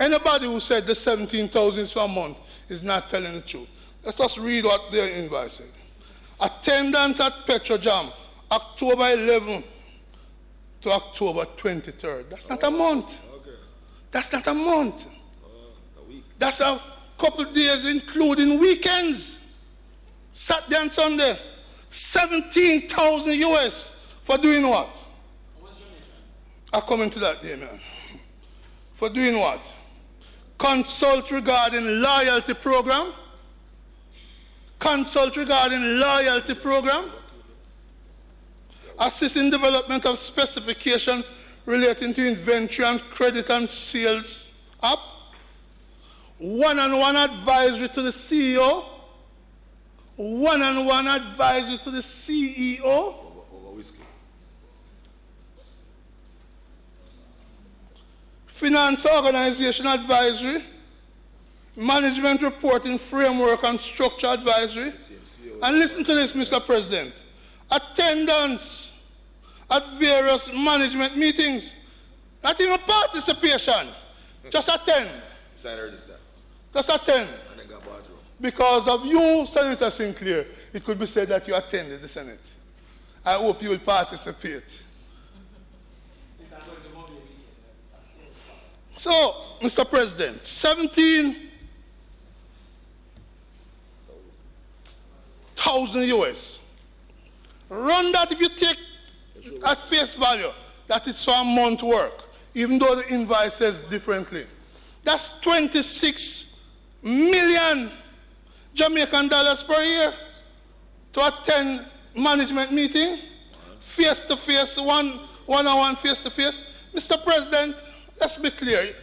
Anybody who said the 17,000 is for a month is not telling the truth. Let's just read what their invoice said. Attendance at PetroJam, October 11th to October 23rd. That's not a month. Okay. That's not a month. A week. That's a couple days including weekends. Saturday and Sunday. 17,000 US for doing what? I'll come into that day, man. For doing what? Consult regarding loyalty program. Consult regarding loyalty program. Assist in development of specification relating to inventory and credit and sales app. One-on-one advisory to the CEO. One-on-one advisory to the CEO. Over whiskey. Finance organization advisory. Management reporting framework and structure advisory. And listen to this, Mr. President. Attendance at various management meetings. Not even participation. Just attend. Sign register. Just attend. And then go bathroom. Because of you, Senator Sinclair, it could be said that you attended the Senate. I hope you will participate. So, Mr. President, 17,000 US. Run that if you take at face value that it's for a month work, even though the invoice says differently. That's 26 million Jamaican dollars per year to attend management meeting, face-to-face, one-on-one face-to-face. Mr. President, let's be clear.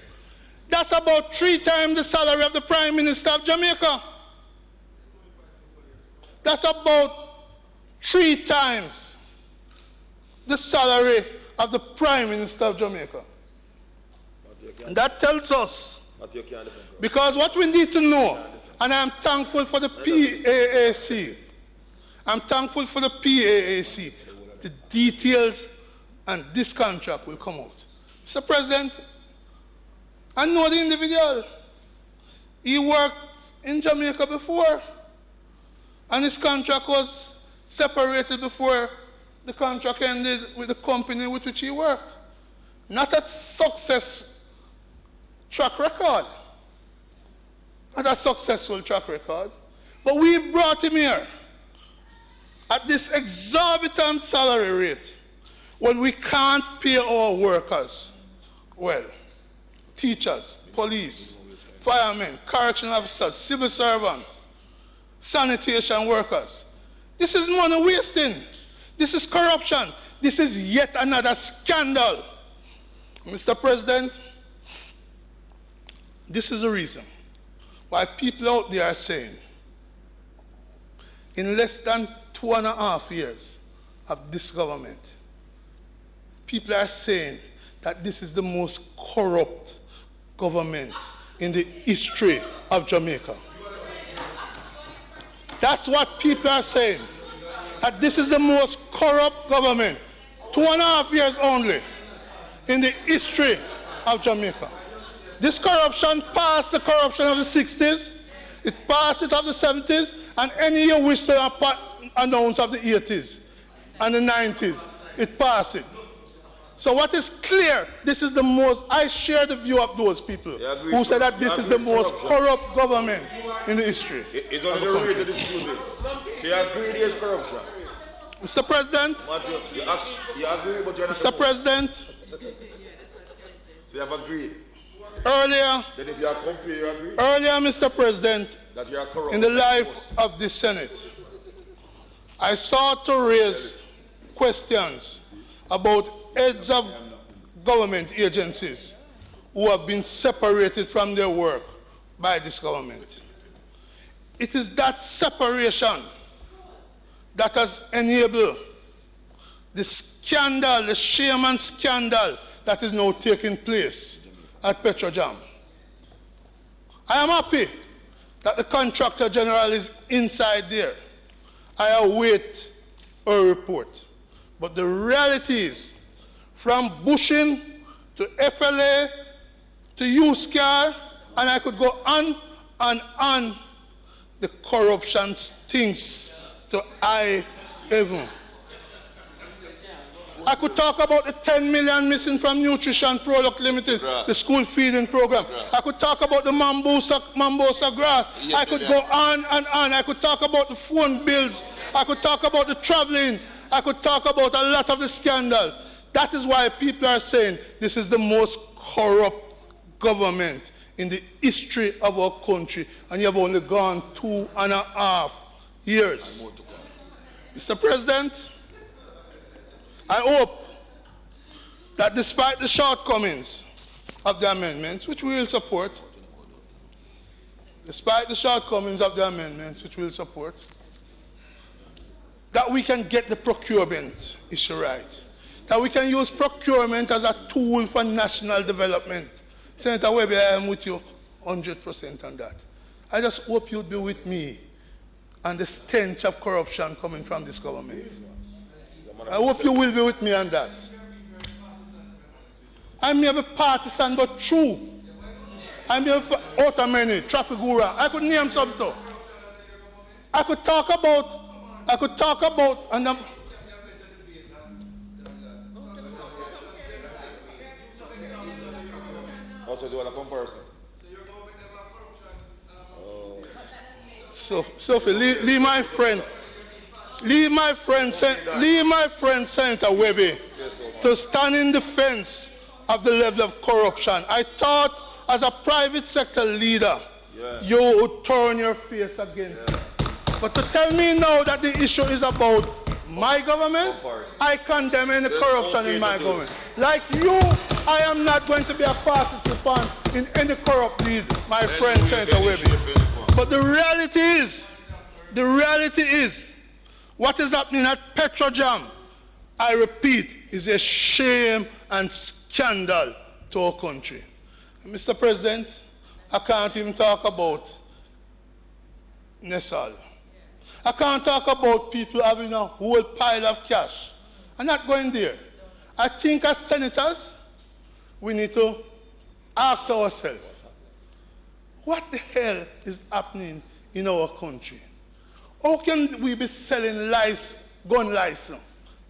That's about 3 times the salary of the Prime Minister of Jamaica. That's about 3 times the salary of the Prime Minister of Jamaica. And that tells us, because what we need to know, and I'm thankful for the PAAC, I'm thankful for the PAAC, the details and this contract will come out. Mr. President, I know the individual. He worked in Jamaica before, and his contract was separated before the contract ended with the company with which he worked. Not a success track record. Not a successful track record. But we brought him here at this exorbitant salary rate when we can't pay our workers well. Teachers, police, firemen, correctional officers, civil servants, sanitation workers. This is money wasting. This is corruption. This is yet another scandal. Mr. President, this is the reason why people out there are saying, in less than 2.5 years of this government, people are saying that this is the most corrupt government in the history of Jamaica. That's what people are saying, that this is the most corrupt government, 2.5 years only, in the history of Jamaica. This corruption passed the corruption of the 60s, it passed it of the 70s, and any you wish to announce of the 80s and the 90s, it passed it. So what is clear, this is the most, I share the view of those people who said that this is the most corrupt government in the history. It's only the rate of this building. So you agree there's corruption? Mr. President, You agree, but you're not Mr. President, So you have agreed. earlier, Then if you are company, you agree? earlier, Mr. President, That you are corrupt. in the life of the Senate, I sought to raise questions about heads of government agencies who have been separated from their work by this government. It is that separation that has enabled the scandal, the shame and scandal that is now taking place at PetroJam. I am happy that the Contractor General is inside there. I await a report. But the reality is, from bushing to FLA to to used car, and I could go on and on. The corruption stinks to high heaven. I could talk about the 10 million missing from Nutrition Product Limited, the school feeding program. I could talk about the Mambosa grass. I could go on and on. I could talk about the phone bills. I could talk about the traveling. I could talk about a lot of the scandals. That is why people are saying this is the most corrupt government in the history of our country, and you have only gone 2.5 years. Mr. President, I hope that despite the shortcomings of the amendments, which we will support, that we can get the procurement issue right, that we can use procurement as a tool for national development. Senator Webber, I am with you 100% on that. I just hope you'll be with me on the stench of corruption coming from this government. I hope you will be with me on that. I may be partisan, but true. I may be out of many, traffic guru. I could name some too. I could talk about, and also do a comparison. Sophie, leave my friend Senator Webby to stand in defense of the level of corruption. I thought as a private sector leader, you would turn your face against it. But to tell me now that the issue is about my government, I condemn any corruption in my government. Like you, I am not going to be a participant in any corrupt deed, my friend Senator Webby. But the reality is, what is happening at Petrojam, I repeat, is a shame and scandal to our country. And Mr. President, I can't even talk about Nesal. I can't talk about people having a whole pile of cash. I'm not going there. I think as senators, we need to ask ourselves, what the hell is happening in our country? How can we be selling gun license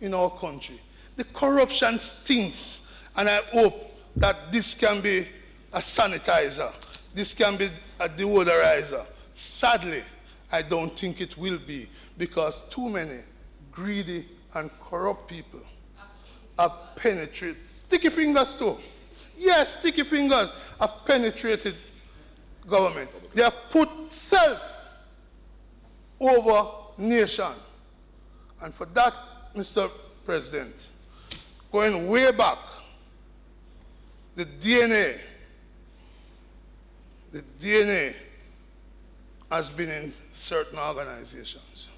in our country? The corruption stinks, and I hope that this can be a sanitizer. This can be a deodorizer. Sadly, I don't think it will be, because too many greedy and corrupt people have penetrated. Sticky fingers too. Yes, sticky fingers have penetrated government. They have put self over nation. And for that, Mr. President, going way back, the DNA has been in certain organizations.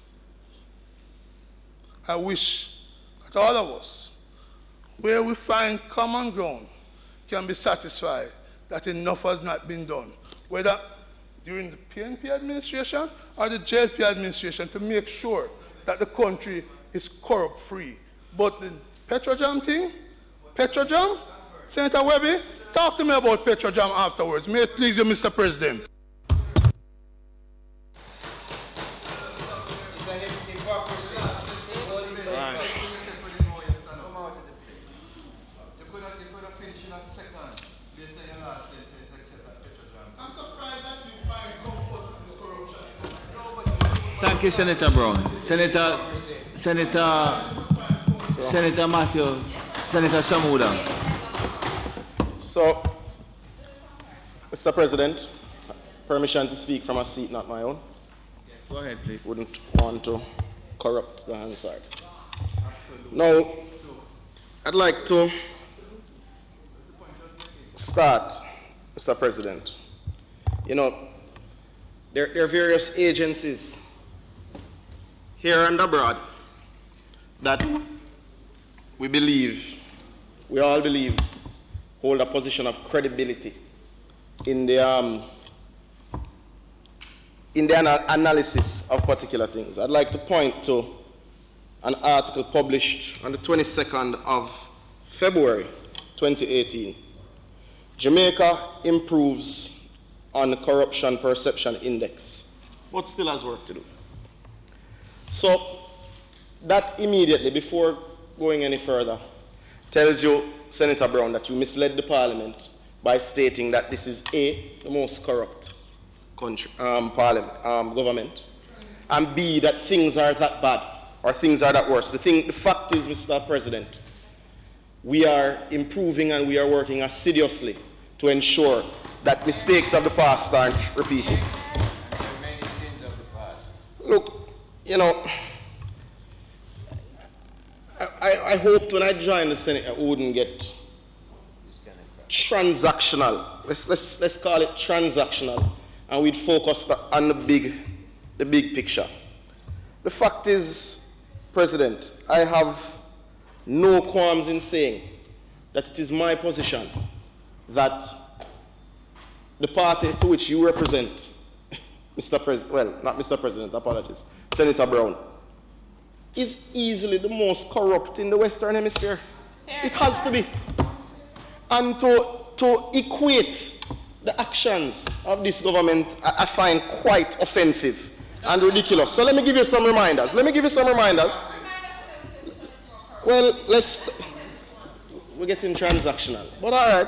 I wish that all of us, where we find common ground, can be satisfied that enough has not been done, whether during the PNP administration or the JLP administration, to make sure that the country is corrupt-free. But the Petrojam thing, Senator Webby, talk to me about Petrojam afterwards. May it please you, Mr. President. Thank you, Senator Brown. Senator Matthew, Senator Samuda. So, Mr. President, permission to speak from a seat, not my own. Go ahead, please. Wouldn't want to corrupt the Hansard. Now, I'd like to start, Mr. President. You know, there are various agencies here and abroad that we all believe, hold a position of credibility in the analysis of particular things. I'd like to point to an article published on the 22nd of February 2018 Jamaica improves on the corruption perception index, but still has work to do. So that immediately, before going any further, tells you, Senator Brown, that you misled the Parliament by stating that this is A, the most corrupt country, government, and B, that things are that bad or things are that worse. The fact is, Mr. President, we are improving and we are working assiduously to ensure that mistakes of the past aren't repeated. Many sins of the past. Look, you know, I hoped when I joined the Senate I wouldn't get transactional. Let's call it transactional, and we'd focus on the big picture. The fact is, President, I have no qualms in saying that it is my position that the party to which you represent, Mr. President, well, not Mr. President, apologies, Senator Brown, is easily the most corrupt in the Western Hemisphere. It has to be. And to equate the actions of this government, I find quite offensive and ridiculous. So let me give you some reminders. Well, we're getting transactional, but all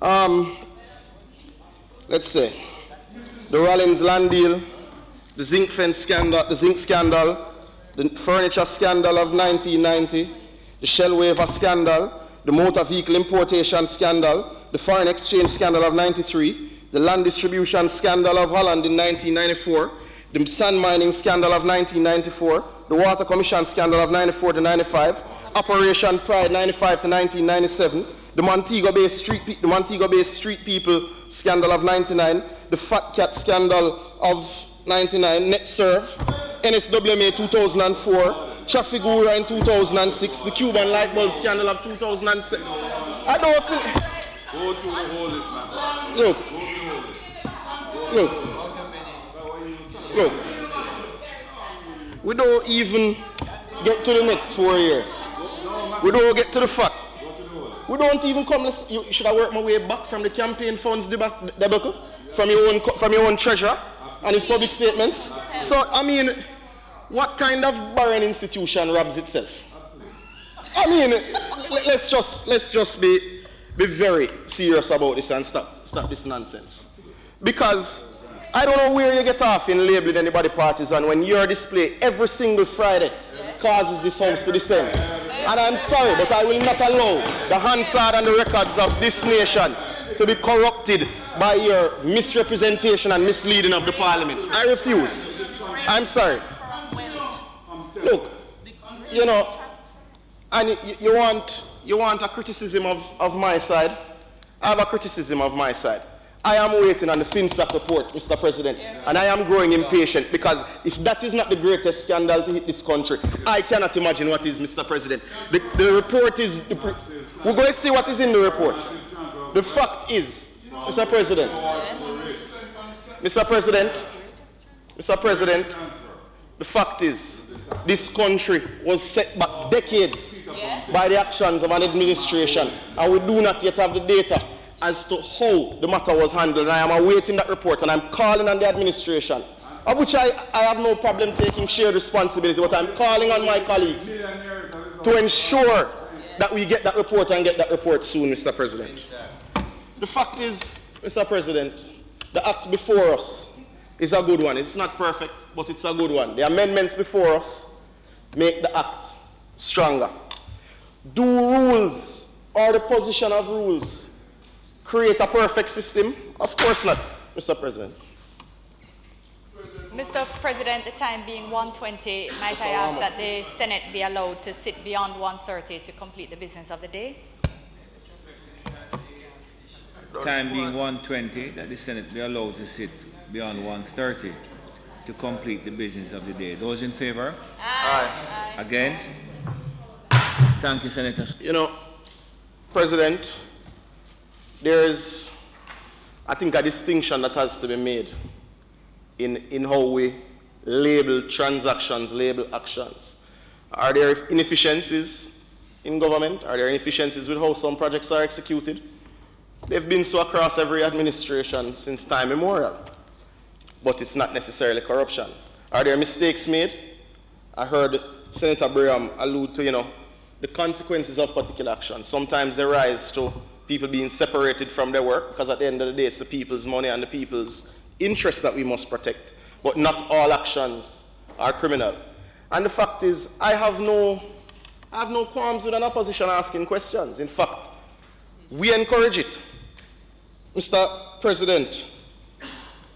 right. Let's say the Rollins land deal, the zinc fence scandal, the zinc scandal, the furniture scandal of 1990, the Shell waiver scandal, the motor vehicle importation scandal, the foreign exchange scandal of 93, the land distribution scandal of Holland in 1994, the sand mining scandal of 1994, the water commission scandal of 94 to 95, Operation Pride 95 to 1997, the Montego-based street people scandal of 99, the Fat Cat scandal of 99, NetServe, NSWMA 2004, Trafigura in 2006, the Cuban light bulb scandal of 2007. I don't think. Go to the whole list, man. Look. We don't even get to the next 4 years. We don't get to the fact. We don't even come. Should I work my way back from the campaign funds debacle, from your own treasurer and his public statements? So I mean, what kind of barren institution robs itself? I mean, let's just be very serious about this and stop this nonsense. Because I don't know where you get off in labeling anybody partisan when your display every single Friday causes this house to descend. And I'm sorry, but I will not allow the Hansard and the records of this nation to be corrupted by your misrepresentation and misleading of the Parliament. I refuse. I'm sorry. Look, you know, and you want a criticism of my side? I have a criticism of my side. I am waiting on the FinSAC report, Mr. President, and I am growing impatient because if that is not the greatest scandal to hit this country, I cannot imagine what is, Mr. President. The report is, we're going to see what is in the report. The fact is, Mr. President, the fact is, this country was set back decades by the actions of an administration, and we do not yet have the data as to how the matter was handled. I am awaiting that report, and I'm calling on the administration, of which I have no problem taking shared responsibility, but I'm calling on my colleagues to ensure that we get that report and get that report soon, Mr. President. The fact is, Mr. President, the act before us is a good one. It's not perfect, but it's a good one. The amendments before us make the act stronger. Do rules or the position of rules create a perfect system? Of course not, Mr. President. Mr. President, the time being 1:20, might I ask that the Senate be allowed to sit beyond 1:30 to complete the business of the day? Time being 1:20, that the Senate be allowed to sit beyond 1:30 to complete the business of the day. Those in favor? Aye. Against? Thank you, Senator. You know, President, there's, I think, a distinction that has to be made in how we label transactions, label actions. Are there inefficiencies in government? Are there inefficiencies with how some projects are executed? They've been so across every administration since time immemorial. But it's not necessarily corruption. Are there mistakes made? I heard Senator Brigham allude to, the consequences of particular action. Sometimes they rise to people being separated from their work, because at the end of the day, it's the people's money and the people's interests that we must protect. But not all actions are criminal. And the fact is, I have no qualms with an opposition asking questions. In fact, we encourage it. Mr. President,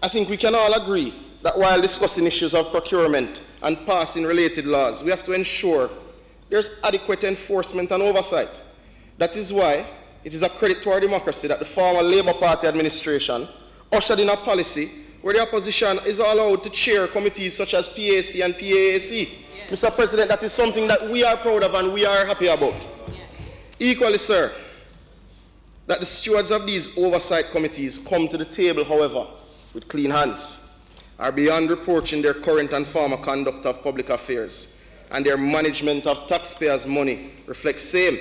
I think we can all agree that while discussing issues of procurement and passing related laws, we have to ensure there's adequate enforcement and oversight. That is why it is a credit to our democracy that the former Labour Party administration ushered in a policy where the opposition is allowed to chair committees such as PAC and PAAC. Yeah. Mr. President, that is something that we are proud of and we are happy about. Yeah. Equally, sir, that the stewards of these oversight committees come to the table, however, with clean hands, are beyond reproach in their current and former conduct of public affairs, and their management of taxpayers' money reflects same.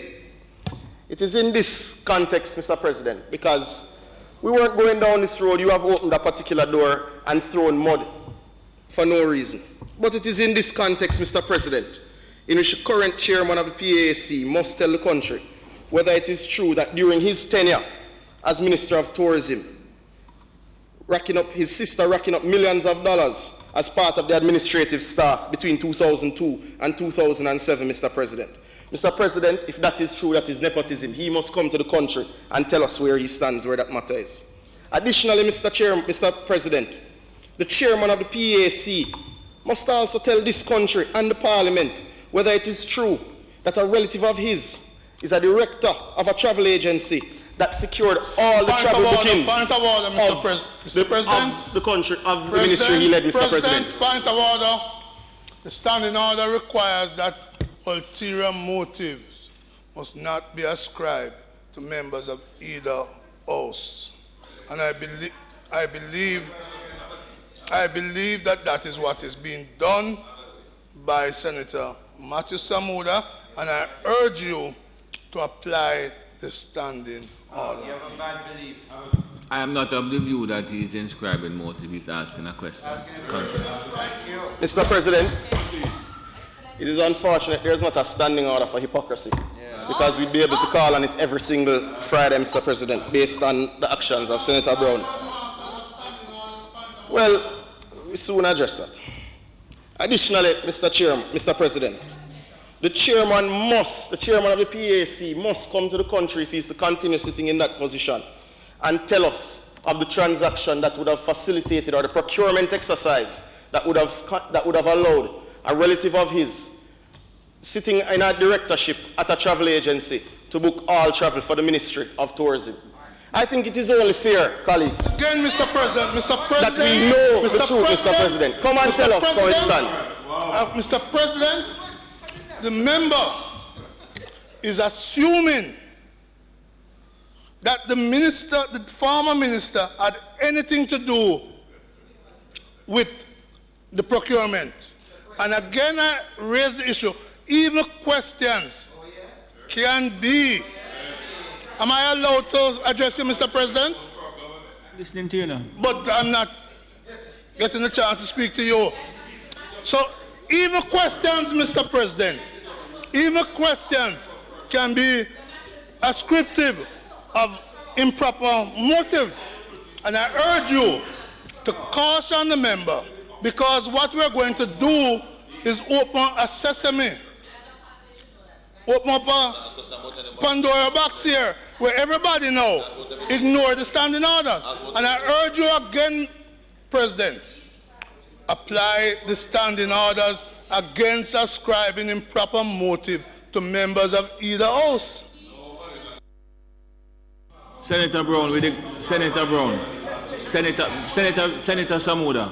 It is in this context, Mr. President, because we weren't going down this road, you have opened a particular door and thrown mud for no reason. But it is in this context, Mr. President, in which the current chairman of the PAC must tell the country whether it is true that during his tenure as Minister of Tourism, his sister racking up millions of dollars as part of the administrative staff between 2002 and 2007, Mr. President. Mr. President, if that is true, that is nepotism, he must come to the country and tell us where he stands, where that matter is. Additionally, Mr. President, the chairman of the PAC must also tell this country and the Parliament whether it is true that a relative of his is a director of a travel agency that secured all the travel bookings of the country, of the ministry he led, Mr. President. Point of order. The standing order requires that ulterior motives must not be ascribed to members of either house. And I believe that is what is being done by Senator Matthew Samuda, and I urge you to apply the standing order. I am not of the view that he is inscribing motive, he's asking a question. Mr. President, it is unfortunate there is not a standing order for hypocrisy, because we'd be able to call on it every single Friday, Mr. President, based on the actions of Senator Brown. Well, we soon address that. Additionally, Mr. President, the chairman of the PAC must come to the country if he's to continue sitting in that position and tell us of the transaction that would have facilitated, or the procurement exercise that would have allowed a relative of his sitting in a directorship at a travel agency to book all travel for the Ministry of Tourism. I think it is only fair, colleagues. Again, Mr. President, that we know the truth, Mr. President. Come and tell us how it stands. Mr. President, the member is assuming that the former minister, had anything to do with the procurement. And again, I raise the issue. Even questions can be. Am I allowed to address you, Mr. President? Listening to you now. But I'm not getting a chance to speak to you. So even questions, Mr. President, even questions can be ascriptive of improper motive. And I urge you to caution the member, because what we're going to do is open a sesame, open up a Pandora box here, where everybody now ignore the standing orders. And I urge you again, President, apply the standing orders against ascribing improper motive to members of either house. Senator Brown, Senator Samuda.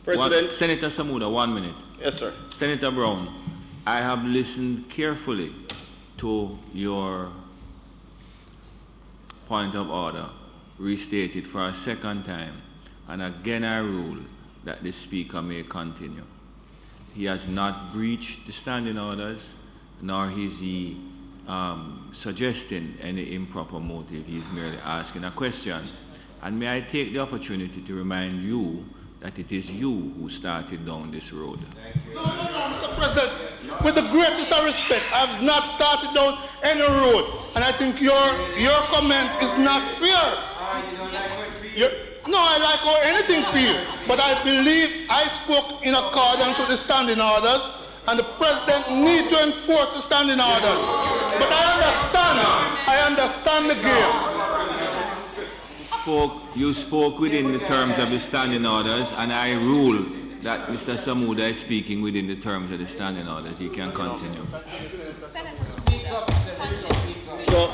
President. Senator Samuda, 1 minute. Yes, sir. Senator Brown, I have listened carefully to your point of order, restated for a second time, and again I rule that the Speaker may continue. He has not breached the standing orders, nor is he suggesting any improper motive. He's merely asking a question. And may I take the opportunity to remind you that it is you who started down this road. No, Mr. President. With the greatest of respect, I have not started down any road. And I think your comment is not fair. No, I like how anything feel. But I believe I spoke in accordance with the standing orders, and the President need to enforce the standing orders. But I understand the game. You spoke within the terms of the standing orders, and I rule that Mr. Samuda is speaking within the terms of the standing orders. He can continue. So,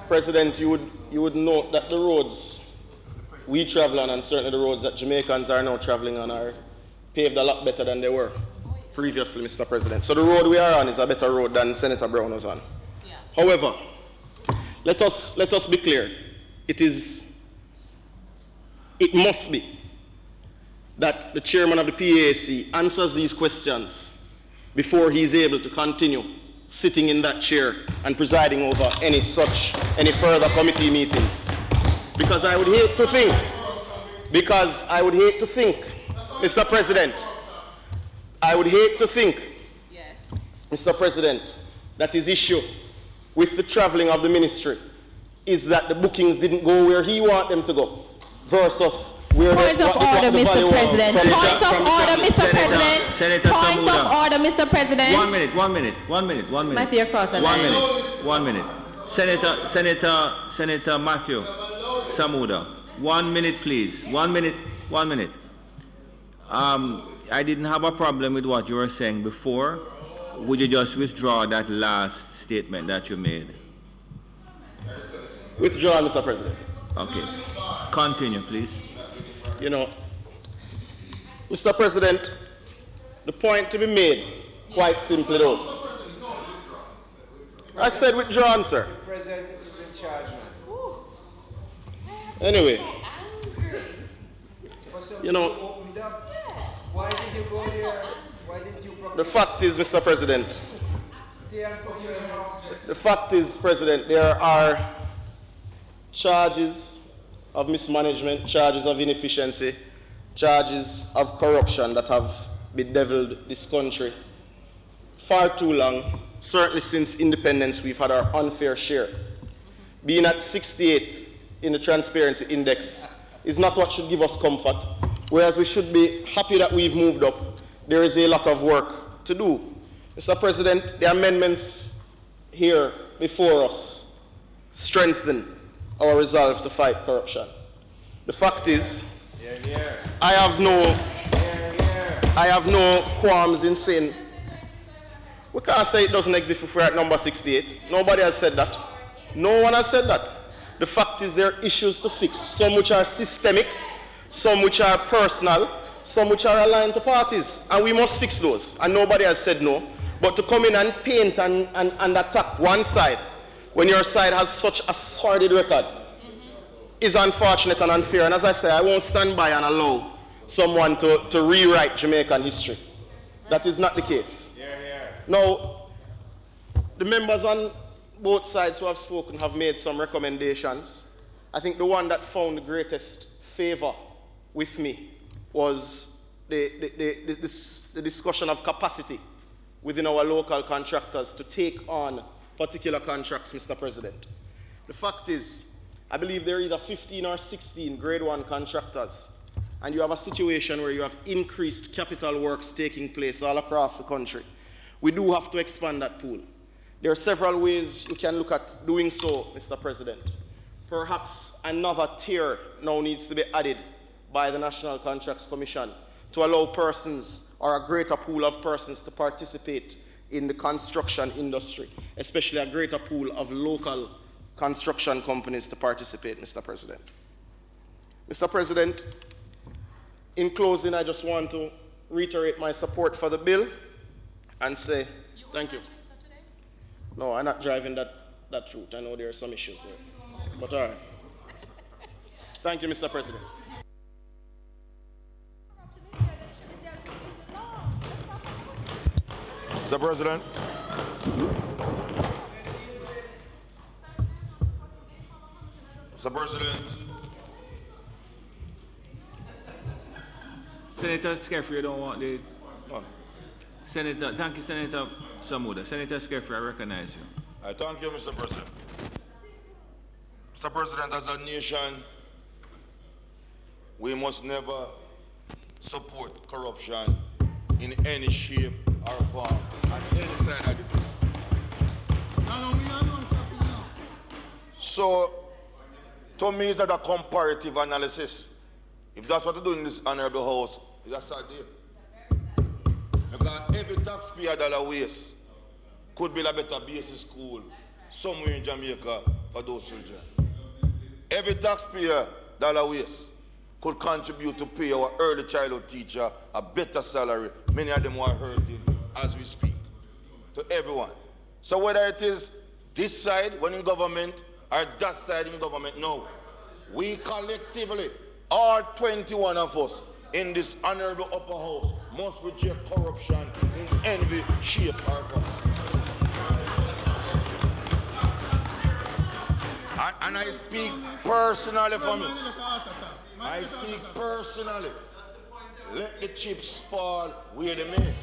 President, you would note that the roads we travel on, and certainly the roads that Jamaicans are now traveling on, are paved a lot better than they were previously, Mr. President. So the road we are on is a better road than Senator Brown was on. Yeah. However, let us be clear. It must be that the chairman of the PAC answers these questions before he is able to continue sitting in that chair and presiding over any further committee meetings. Because I would hate to think, Mr. President, Mr. President, that his issue with the traveling of the ministry is that the bookings didn't go where he wanted them to go, versus where Point of order, Mr. President. Point of order, Mr. President. Point of order, Mr. President. 1 minute. Matthew Cross. 1 minute. Senator Matthew Samuda. 1 minute, please. 1 minute. I didn't have a problem with what you were saying before. Would you just withdraw that last statement that you made? Withdraw, Mr. President. Okay. Continue, please. Mr. President, the point to be made, quite simply though. I said withdraw, sir. The President is in charge now. Anyway, why did you go there? Why didn't you the fact is, Mr. President, there are charges of mismanagement, charges of inefficiency, charges of corruption that have bedeviled this country far too long. Certainly since independence, we've had our unfair share. Being at 68 in the Transparency Index is not what should give us comfort. Whereas we should be happy that we've moved up, there is a lot of work to do. Mr. President, the amendments here before us strengthen our resolve to fight corruption. The fact is, I have no qualms in saying, we can't say it doesn't exist if we're at number 68. Nobody has said that. No one has said that. The fact is there are issues to fix, some which are systemic, some which are personal, some which are aligned to parties, and we must fix those, and nobody has said no. But to come in and paint and attack one side when your side has such a sordid record is unfortunate and unfair. And as I say, I won't stand by and allow someone to rewrite Jamaican history. That is not the case. Now, the members on both sides who have spoken have made some recommendations. I think the one that found the greatest favor with me was the discussion of capacity within our local contractors to take on particular contracts, Mr. President. The fact is, I believe there are either 15 or 16 grade 1 contractors, and you have a situation where you have increased capital works taking place all across the country. We do have to expand that pool. There are several ways you can look at doing so, Mr. President. Perhaps another tier now needs to be added by the National Contracts Commission to allow persons or a greater pool of persons to participate in the construction industry, especially a greater pool of local construction companies to participate, Mr. President. Mr. President, in closing, I just want to reiterate my support for the bill and say thank you. No, I'm not driving that route. I know there are some issues there. But all right. Thank you, Mr. President. Mr. President. Mr. President. Senator Skeffrey, you don't want the... No. Senator, thank you, Senator Samuda. Senator Skeffrey, I recognize you. I thank you, Mr. President. Mr. President, as a nation, we must never support corruption in any shape or form on any side of the field. So, to me, it's not a comparative analysis. If that's what you do in this honorable house, it's a sad day. Because every taxpayer dollar waste could build a better basic school somewhere in Jamaica for those children. Every taxpayer dollar waste could contribute to pay our early childhood teacher a better salary. Many of them are hurting as we speak. To everyone. So whether it is this side when in government or that side in government, no. We collectively, all 21 of us in this honorable upper house, must reject corruption in any shape or form. And I speak personally for me. I speak personally. Let the chips fall where they may.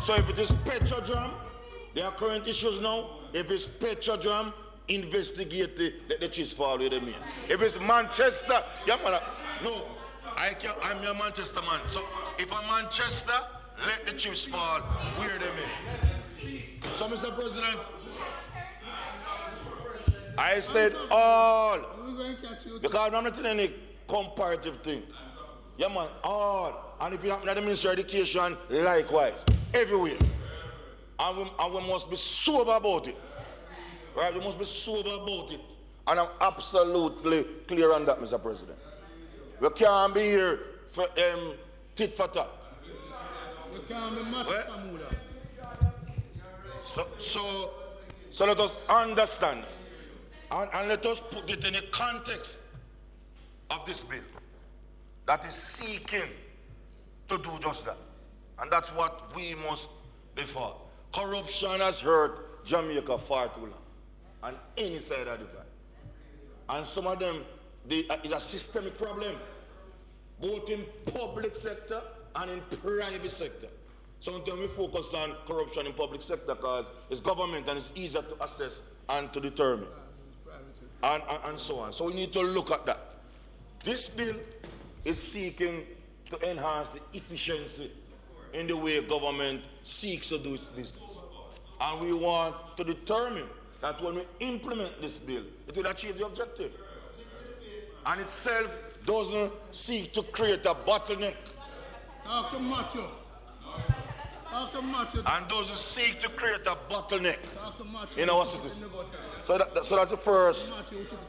So if it is Petrodram, there are current issues now. If it's Petrodram, investigate it, let the chips fall where they may. If it's Manchester, yeah, man, no, I'm a Manchester man. So if I'm Manchester, let the chips fall where they may. So, Mr. President, I said all, because I'm not in any comparative thing. Yeah, man, all. And if you happen to the Ministry of Education, likewise, everywhere. And we must be sober about it. Right? We must be sober about it. And I'm absolutely clear on that, Mr. President. We can't be here for tit for tat. We can't be much So let us understand and let us put it in the context of this bill that is seeking to do just that. And that's what we must be for. Corruption has hurt Jamaica far too long on any side of the divide. And some of them, it's a systemic problem, both in public sector and in private sector. Sometimes we focus on corruption in public sector because it's government and it's easier to assess and to determine. And so on. So we need to look at that. This bill is seeking to enhance the efficiency in the way government seeks to do its business. And we want to determine that when we implement this bill, it will achieve the objective. And itself doesn't seek to create a bottleneck. Talk to Matthew. And doesn't seek to create a bottleneck in our citizens. So that's the first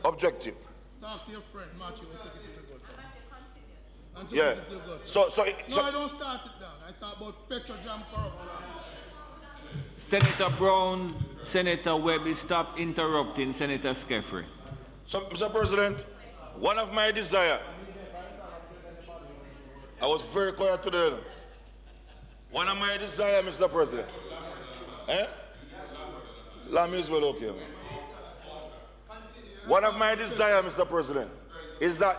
objective. Talk to your friend, Matthew. Yeah. So I don't start it down. I talk about Petrojam corruption. Senator Brown, Senator Webby, stop interrupting Senator Skeffrey. So, Mr. President, one of my desires, I was very quiet today. One of my desires, Mr. President, Lamb is well okay, man. One of my desires, Mr. President, is that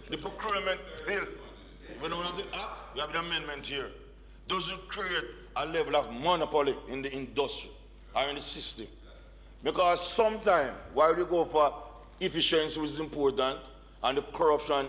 the procurement bill, we don't have the act, we have the amendment here, doesn't create a level of monopoly in the industry or in the system. Because sometimes, while we go for efficiency, which is important, and the corruption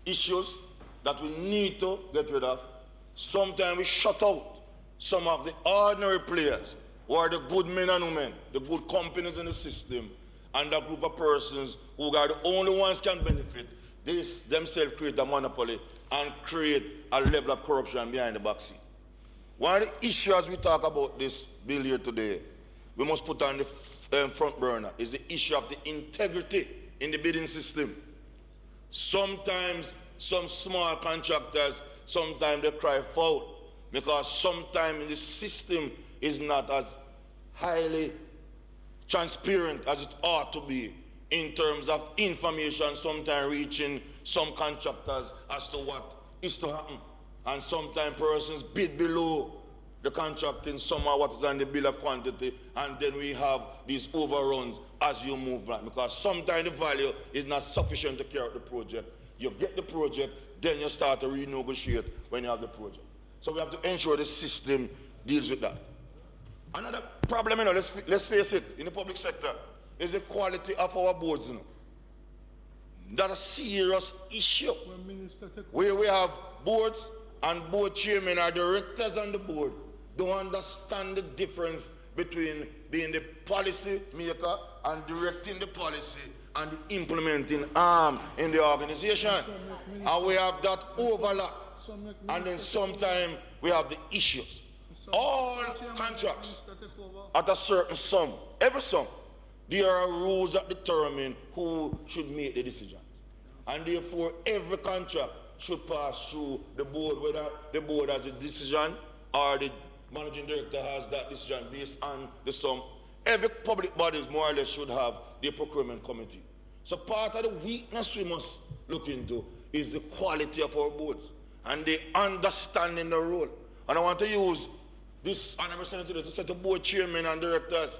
issues that we need to get rid of, sometimes we shut out some of the ordinary players who are the good men and women, the good companies in the system, and a group of persons who are the only ones can benefit. They themselves create a monopoly and create a level of corruption behind the back seat. One of the issues as we talk about this bill here today, we must put on the front burner, is the issue of the integrity in the bidding system. Sometimes some small contractors, sometimes they cry foul because sometimes the system is not as highly transparent as it ought to be in terms of information, sometimes reaching some contractors as to what is to happen. And sometimes persons bid below the contracting, some are what is on the bill of quantity, and then we have these overruns as you move back. Because sometimes the value is not sufficient to carry out the project. You get the project, then you start to renegotiate when you have the project. So we have to ensure the system deals with that. Another problem, let's face it, in the public sector, is the quality of our boards. That's a serious issue. Where we have boards and board chairmen or directors on the board don't understand the difference between being the policy maker and directing the policy and the implementing arm in the organization. And we have that overlap. And then sometimes we have the issues. All contracts at a certain sum, every sum, there are rules that determine who should make the decisions. And therefore, every contract should pass through the board, whether the board has a decision or the managing director has that decision based on the sum. Every public body more or less should have the procurement committee. So part of the weakness we must look into is the quality of our boards and the understanding the role. And I want to use this honorable senator to say to board chairmen and directors,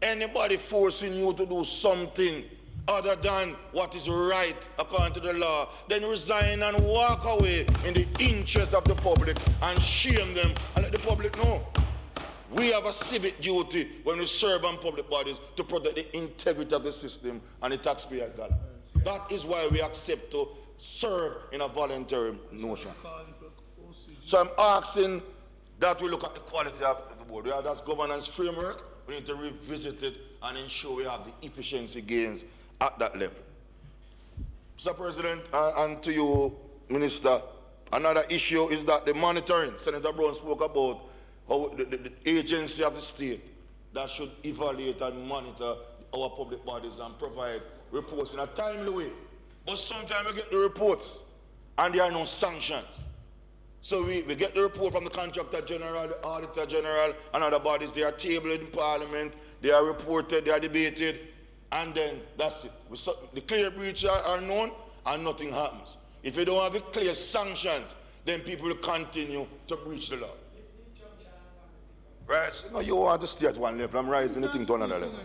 anybody forcing you to do something other than what is right according to the law, then resign and walk away in the interest of the public and shame them and let the public know. We have a civic duty when we serve on public bodies to protect the integrity of the system and the taxpayers' dollar. That is why we accept to serve in a voluntary notion. So I'm asking that we look at the quality of the board. We have that governance framework. We need to revisit it and ensure we have the efficiency gains at that level. Mr. President, and to you, Minister, another issue is that the monitoring, Senator Brown spoke about how the agency of the state that should evaluate and monitor our public bodies and provide reports in a timely way. But sometimes we get the reports and there are no sanctions. So we get the report from the Contractor General, the Auditor General, and other bodies. They are tabled in Parliament, they are reported, they are debated, and then that's it. The clear breaches are known and nothing happens. If you don't have the clear sanctions, then people will continue to breach the law. Right? So, no, you want to stay at one level. I'm rising the thing to another level.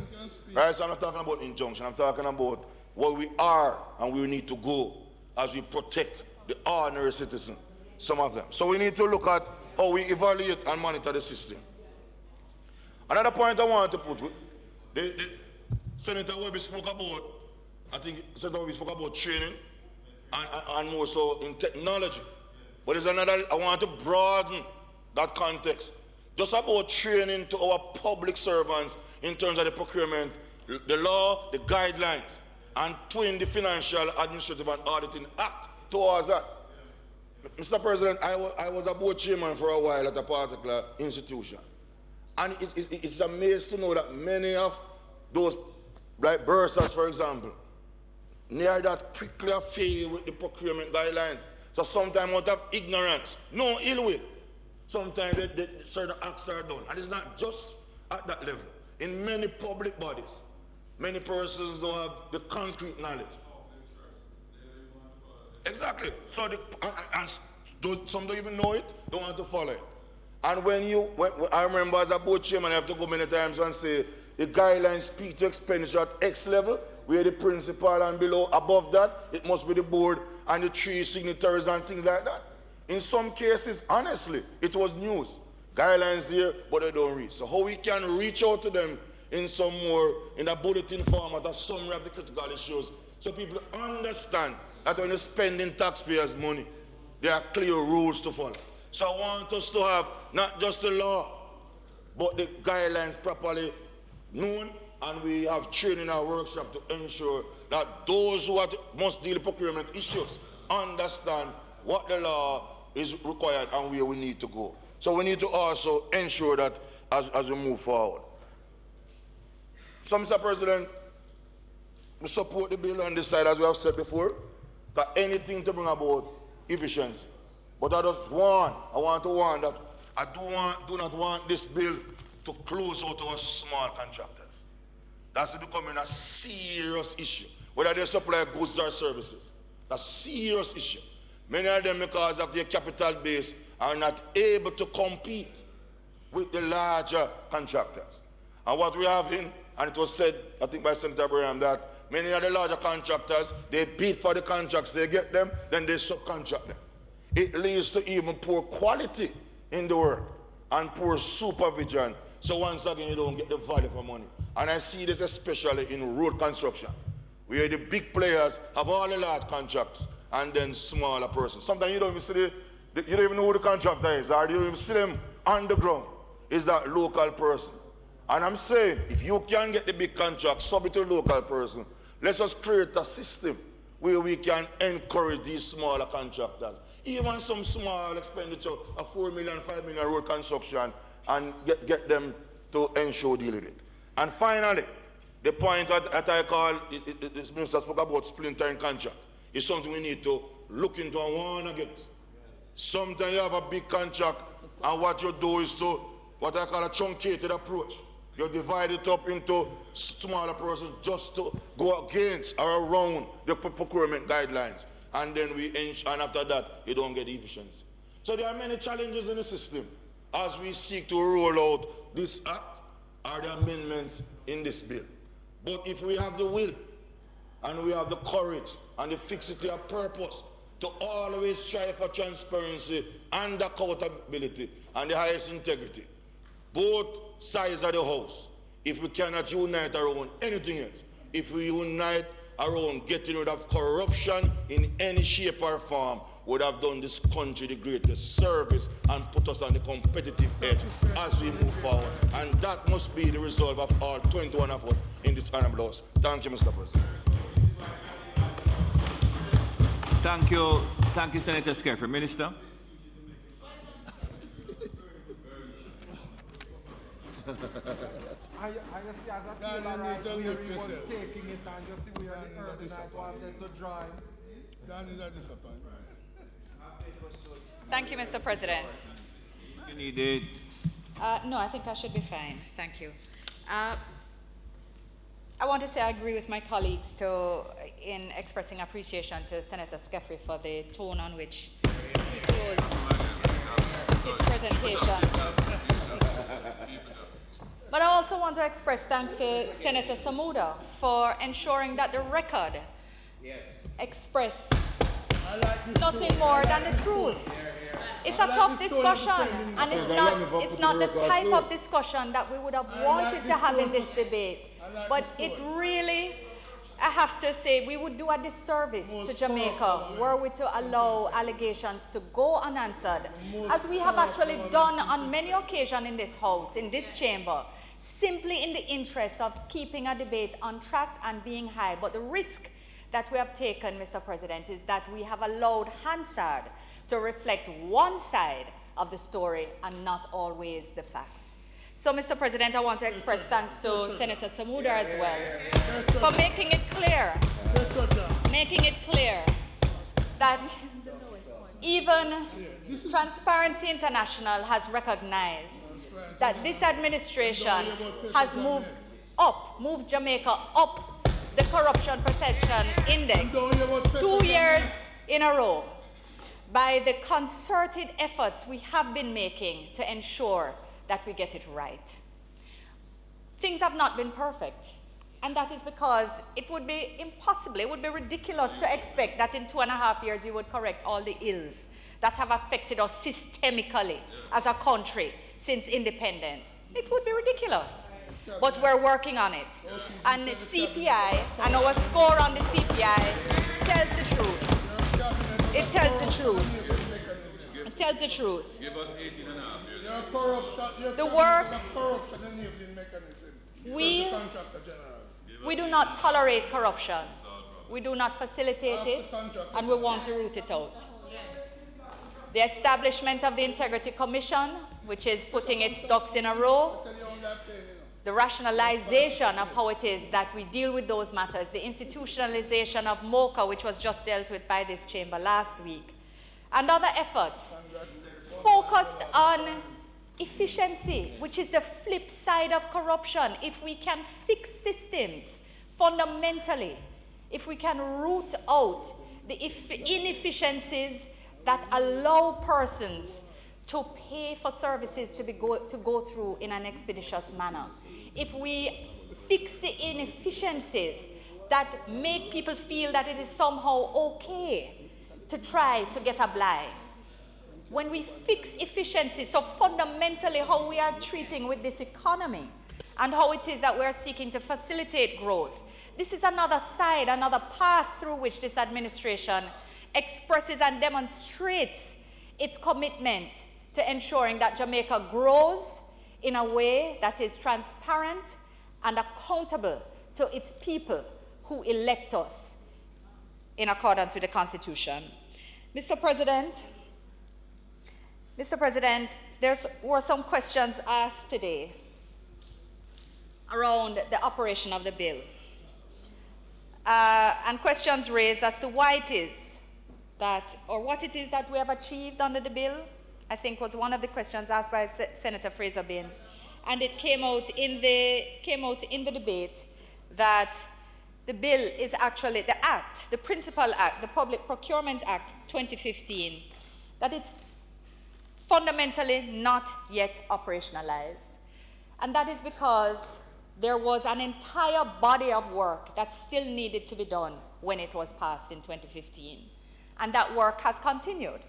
Right? So I'm not talking about injunction. I'm talking about where we are and we need to go as we protect the ordinary citizen, some of them. So we need to look at how we evaluate and monitor the system. Another point I want to put, the Senator Webby spoke about, I think Senator Webby spoke about training and more so in technology. But there's another, I want to broaden that context. Just about training to our public servants in terms of the procurement, the law, the guidelines, and twin the Financial, Administrative and Auditing Act towards that. Mr. President, I was a board chairman for a while at a particular institution. And it's amazing to know that many of those, like bursars, for example, near that quickly fail with the procurement guidelines. So sometimes out of ignorance, no ill will, sometimes certain acts are done. And it's not just at that level. In many public bodies, many persons don't have the concrete knowledge. Exactly. So some don't even know it, don't want to follow it. And when I remember as a board chairman, I have to go many times and say, the guidelines speak to expenditure at X level, where the principal and below, above that, it must be the board and the 3 signatories and things like that. In some cases, honestly, it was news. Guidelines there, but they don't read. So how we can reach out to them in some more, in a bulletin format, a summary of the critical issues, so people understand that when you're spending taxpayers' money, there are clear rules to follow. So I want us to have not just the law, but the guidelines properly known, and we have training our workshop to ensure that those who must deal with procurement issues understand what the law is required and where we need to go. So we need to also ensure that as we move forward. So, Mr. President, we support the bill on this side, as we have said before, that anything to bring about efficiency. But I want to warn that I do not want this bill to close out our small contractors. That's becoming a serious issue, whether they supply goods or services. That's a serious issue. Many of them, because of their capital base, are not able to compete. with the larger contractors. And what we have in, and it was said, I think by Senator Abraham, that many of the larger contractors, they bid for the contracts, they get them, then they subcontract them. It leads to even poor quality in the work and poor supervision. So once again, you don't get the value for money. And I see this especially in road construction, where the big players have all the large contracts and then smaller persons. Sometimes you don't even see you don't even know who the contractor is, or you don't even see them on the ground. Is that local person? And I'm saying, if you can get the big contract, sub it to a local person. Let's just create a system where we can encourage these smaller contractors. Even some small expenditure of 4 million, 5 million road construction, and get them to ensure deal with it. And finally, the point that I call, this minister spoke about splintering contract, is something we need to look into and warn against. Sometimes you have a big contract, and what you do is to, what I call a truncated approach. You divide it up into smaller persons just to go against or around the procurement guidelines. And then and after that, you don't get efficiency. So there are many challenges in the system as we seek to roll out this act or the amendments in this bill. But if we have the will and we have the courage and the fixity of purpose to always strive for transparency and accountability and the highest integrity, both sides of the house, if we cannot unite around anything else, if we unite around getting rid of corruption in any shape or form, would have done this country the greatest service and put us on the competitive edge as we move forward. And that must be the resolve of all 21 of us in this honorable house. Thank you, Mr. President. Thank you, Senator Scaffer. Minister? I see as a tailor right where he was taking it and just see where the early night wanted to drive. That is a disappointment. Thank you, Mr. President. You need it. No, I think I should be fine. Thank you. I want to say I agree with my colleagues in expressing appreciation to Senator Scaffer for the tone on which he closed his presentation. But I also want to express thanks to Senator Samuda for ensuring that the record expressed nothing more than the truth. It's a tough discussion, and it's not the type of discussion that we would have wanted to have in this debate. But it really, I have to say, we would do a disservice to Jamaica were we to allow allegations to go unanswered, as we have actually done on many occasions in this House, in this chamber, simply in the interest of keeping a debate on track and being high. But the risk that we have taken, Mr. President, is that we have allowed Hansard to reflect one side of the story and not always the facts. So, Mr. President, I want to express thanks to Senator Samuda as well for making it clear that even Transparency International has recognized that this administration has moved Jamaica up the corruption perception index 2 years in a row by the concerted efforts we have been making to ensure that we get it right. Things have not been perfect, and that is because it would be impossible, it would be ridiculous to expect that in 2.5 years you would correct all the ills that have affected us systemically as a country since independence. It would be ridiculous. But we're working on it. And CPI, and our score on the CPI tells the truth. It tells the truth. It tells the truth. Give us 18 and a half years. The work, we do not tolerate corruption. We do not facilitate it, and we want to root it out. The establishment of the Integrity Commission, which is putting its ducks in a row, the rationalization of how it is that we deal with those matters, the institutionalization of MOCA, which was just dealt with by this chamber last week, and other efforts focused on efficiency, which is the flip side of corruption. If we can fix systems fundamentally, if we can root out the inefficiencies that allow persons to pay for services to go through in an expeditious manner, if we fix the inefficiencies that make people feel that it is somehow okay to try to get a blind, when we fix efficiency, so fundamentally how we are treating with this economy and how it is that we are seeking to facilitate growth, this is another side, another path through which this administration expresses and demonstrates its commitment to ensuring that Jamaica grows in a way that is transparent and accountable to its people who elect us in accordance with the Constitution. Mr. President, there were some questions asked today around the operation of the bill. And questions raised as to why it is that, or what it is that we have achieved under the bill, I think was one of the questions asked by Senator Fraser-Baines. And it came out in the debate that the bill is actually the act, the principal act, the Public Procurement Act 2015, that it's fundamentally not yet operationalized. And that is because there was an entire body of work that still needed to be done when it was passed in 2015. And that work has continued.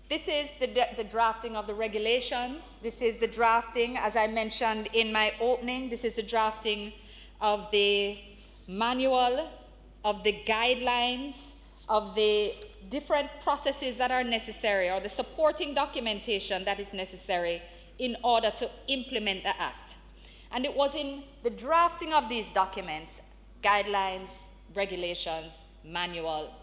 This is the drafting of the regulations. This is the drafting, as I mentioned in my opening, this is the drafting of the manual, of the guidelines, of the different processes that are necessary, or the supporting documentation that is necessary in order to implement the Act. And it was in the drafting of these documents, guidelines, regulations, manual,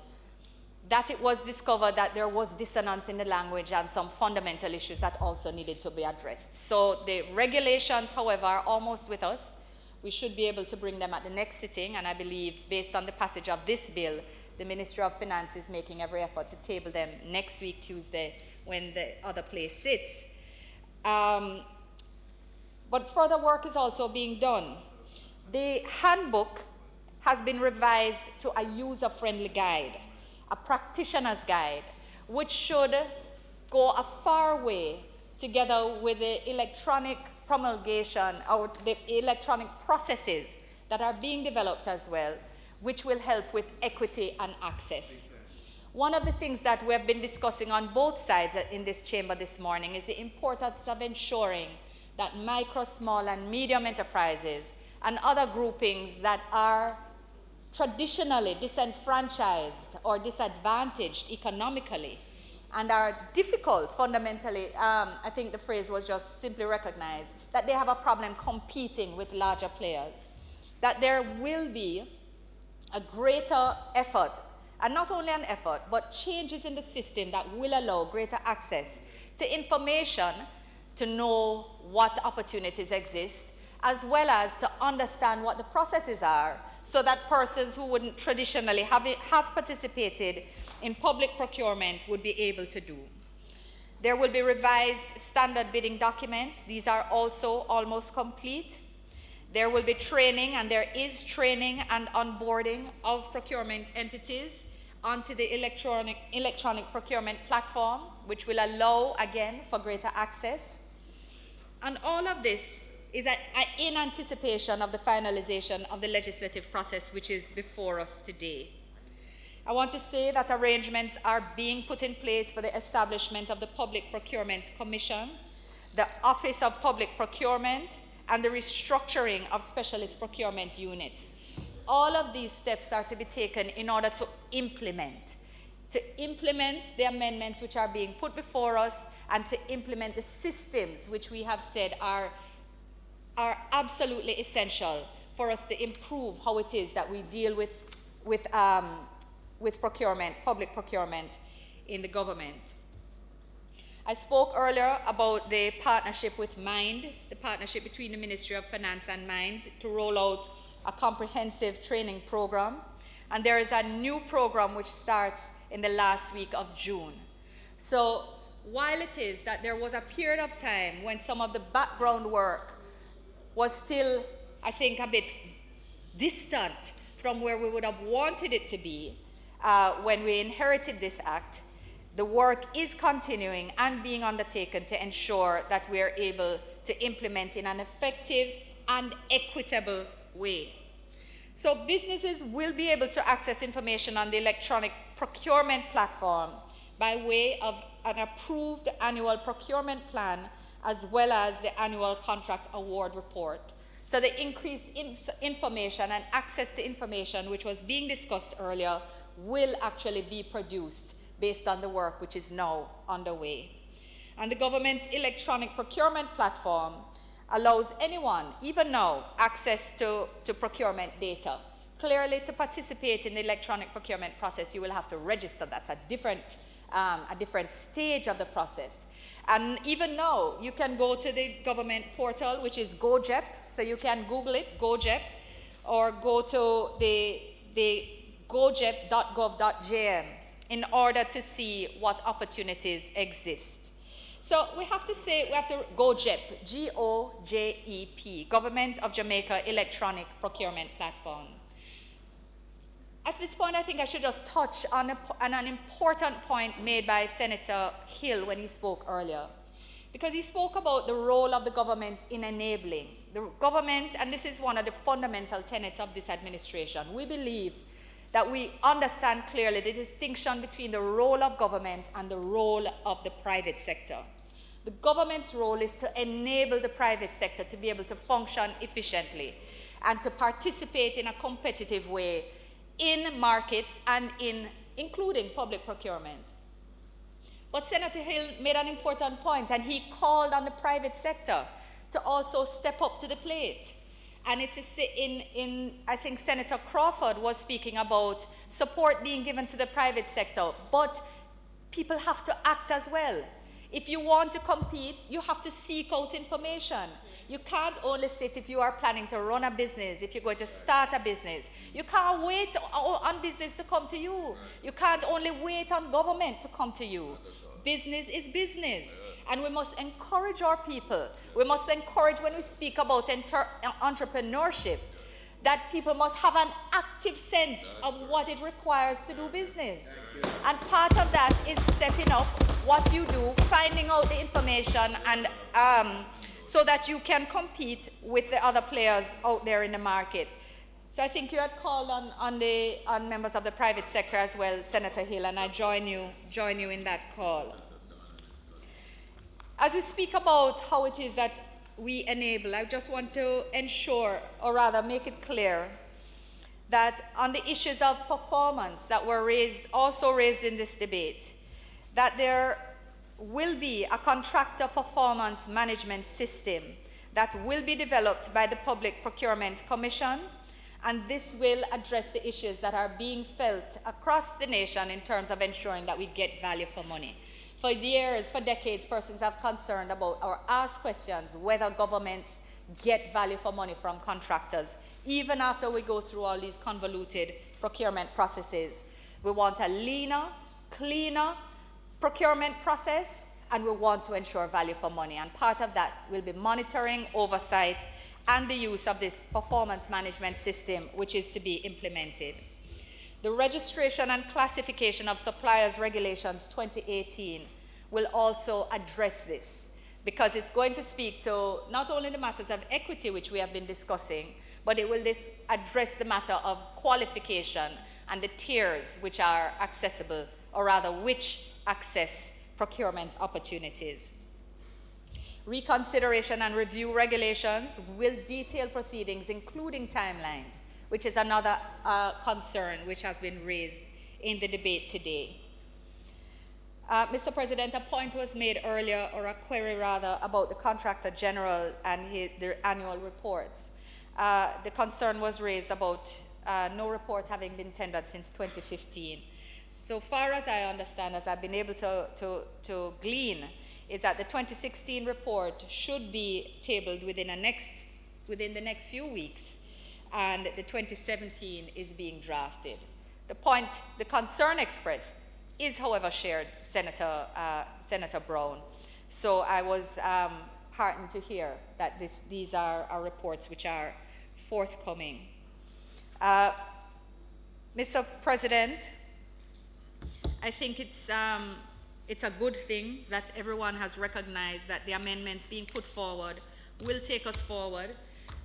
that it was discovered that there was dissonance in the language and some fundamental issues that also needed to be addressed. So the regulations, however, are almost with us. We should be able to bring them at the next sitting, and I believe, based on the passage of this bill, the Ministry of Finance is making every effort to table them next week, Tuesday, when the other place sits. But further work is also being done. The handbook has been revised to a user-friendly guide, a practitioner's guide, which should go a far way together with the electronic promulgation or the electronic processes that are being developed as well, which will help with equity and access. One of the things that we have been discussing on both sides in this chamber this morning is the importance of ensuring that micro, small, and medium enterprises and other groupings that are traditionally disenfranchised or disadvantaged economically and are difficult fundamentally, I think the phrase was just simply recognized, that they have a problem competing with larger players, that there will be a greater effort, and not only an effort, but changes in the system that will allow greater access to information to know what opportunities exist, as well as to understand what the processes are, so that persons who wouldn't traditionally have participated in public procurement would be able to do. There will be revised standard bidding documents. These are also almost complete. There will be training, and there is training and onboarding of procurement entities onto the electronic procurement platform, which will allow, again, for greater access. And all of this is in anticipation of the finalization of the legislative process which is before us today. I want to say that arrangements are being put in place for the establishment of the Public Procurement Commission, the Office of Public Procurement, and the restructuring of specialist procurement units. All of these steps are to be taken in order to implement the amendments which are being put before us, and to implement the systems which we have said are absolutely essential for us to improve how it is that we deal with procurement, public procurement in the government. I spoke earlier about the partnership with MIND, the partnership between the Ministry of Finance and MIND to roll out a comprehensive training program. And there is a new program which starts in the last week of June. So while it is that there was a period of time when some of the background work was still, I think, a bit distant from where we would have wanted it to be when we inherited this act, The work is continuing and being undertaken to ensure that we are able to implement in an effective and equitable way. So businesses will be able to access information on the electronic procurement platform by way of an approved annual procurement plan as well as the annual contract award report. So the increased information and access to information which was being discussed earlier will actually be produced based on the work which is now underway. And the government's electronic procurement platform allows anyone, even now, access to procurement data. Clearly, to participate in the electronic procurement process, you will have to register. That's a different stage of the process. And even now, you can go to the government portal, which is GoJEP. So you can Google it, GoJEP, or go to the gojep.gov.jm in order to see what opportunities exist. So we have to GoJEP, G-O-J-E-P, Government of Jamaica Electronic Procurement Platform. At this point, I think I should just touch on an important point made by Senator Hill when he spoke earlier. Because he spoke about the role of the government in enabling. The government, and this is one of the fundamental tenets of this administration, we believe that we understand clearly the distinction between the role of government and the role of the private sector. The government's role is to enable the private sector to be able to function efficiently and to participate in a competitive way in markets and including public procurement. But Senator Hill made an important point, and he called on the private sector to also step up to the plate. And it's I think Senator Crawford was speaking about support being given to the private sector, but people have to act as well. If you want to compete, you have to seek out information. You can't only sit if you are planning to run a business, if you're going to start a business. You can't wait on business to come to you. You can't only wait on government to come to you. Business is business, and we must encourage our people. We must encourage, when we speak about entrepreneurship, that people must have an active sense of what it requires to do business. And part of that is stepping up what you do, finding out the information, and so that you can compete with the other players out there in the market. So I think you had called on members of the private sector as well, Senator Hill, and I join you in that call. As we speak about how it is that we enable, I just want to ensure, or rather make it clear, that on the issues of performance that were also raised in this debate, that there will be a contractor performance management system that will be developed by the Public Procurement Commission, and this will address the issues that are being felt across the nation in terms of ensuring that we get value for money. For years, for decades, persons have concerned about or asked questions whether governments get value for money from contractors, even after we go through all these convoluted procurement processes. We want a leaner, cleaner procurement process, and we want to ensure value for money. And part of that will be monitoring, oversight, and the use of this performance management system, which is to be implemented. The Registration and Classification of Suppliers Regulations 2018 will also address this, because it's going to speak to not only the matters of equity, which we have been discussing, but it will address the matter of qualification and the tiers which are accessible, or rather which access procurement opportunities. Reconsideration and review regulations will detail proceedings, including timelines, which is another concern which has been raised in the debate today. Mr. President, a point was made earlier, or a query rather, about the Contractor General and their annual reports. The concern was raised about no report having been tendered since 2015. So far as I understand, as I've been able to glean, is that the 2016 report should be tabled within the next few weeks, and the 2017 is being drafted. The concern expressed is, however, shared, Senator Brown. So I was heartened to hear that these are reports which are forthcoming. Mr. President, I think it's it's a good thing that everyone has recognized that the amendments being put forward will take us forward.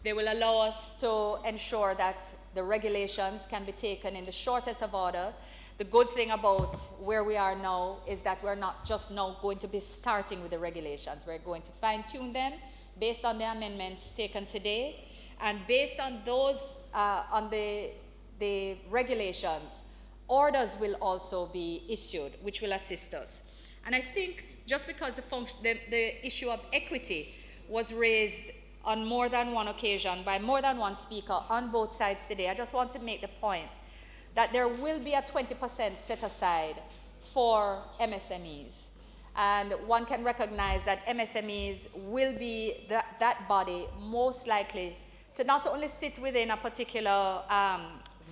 They will allow us to ensure that the regulations can be taken in the shortest of order. The good thing about where we are now is that we're not just now going to be starting with the regulations. We're going to fine-tune them based on the amendments taken today, and based on those, on the regulations, orders will also be issued, which will assist us. And I think just because the issue of equity was raised on more than one occasion by more than one speaker on both sides today, I just want to make the point that there will be a 20% set aside for MSMEs. And one can recognize that MSMEs will be that body most likely to not only sit within a particular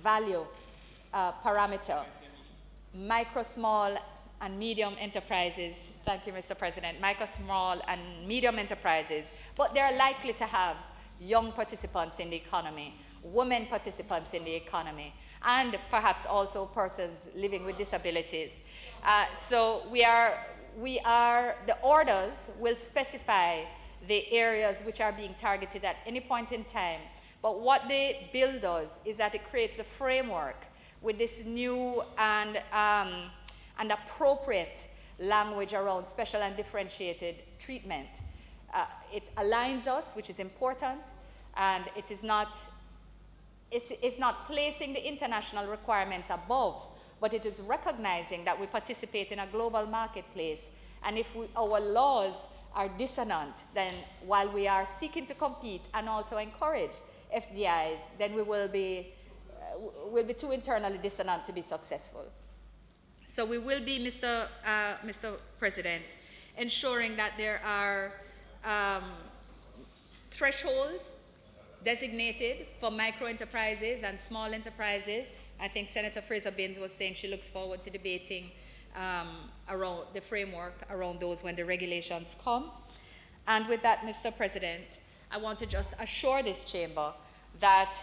value parameter, micro, small, and medium enterprises, thank you, Mr. President, micro, small, and medium enterprises, but they're likely to have young participants in the economy, women participants in the economy, and perhaps also persons living with disabilities. So the orders will specify the areas which are being targeted at any point in time. But what the bill does is that it creates a framework with this new and appropriate language around special and differentiated treatment. It aligns us, which is important, and it's not placing the international requirements above, but it is recognizing that we participate in a global marketplace. And if our laws are dissonant, then while we are seeking to compete and also encourage FDIs, then we will be too internally dissonant to be successful. So we will be, Mr. President, ensuring that there are thresholds designated for micro enterprises and small enterprises. I think Senator Fraser-Binns was saying she looks forward to debating around the framework around those when the regulations come. And with that, Mr. President, I want to just assure this chamber that